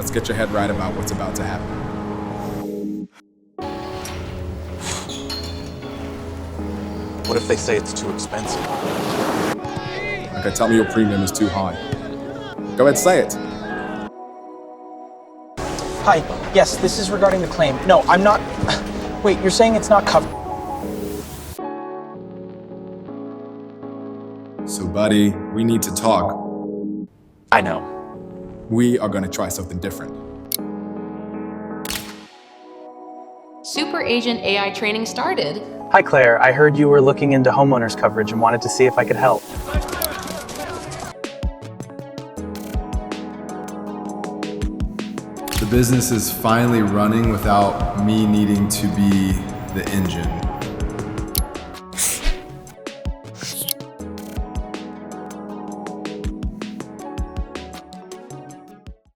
let's get your head right about what's about to happen. What if they say it's too expensive? Okay, tell me your premium is too high. Go ahead, say it. Hi, yes, this is regarding the claim. No, I'm not. Wait, you're saying it's not covered? So, buddy, we need to talk. I know. We are going to try something different. SUPERAGENT AI training started. Hi, Claire. I heard you were looking into homeowners coverage and wanted to see if I could help. The business is finally running without me needing to be the engine.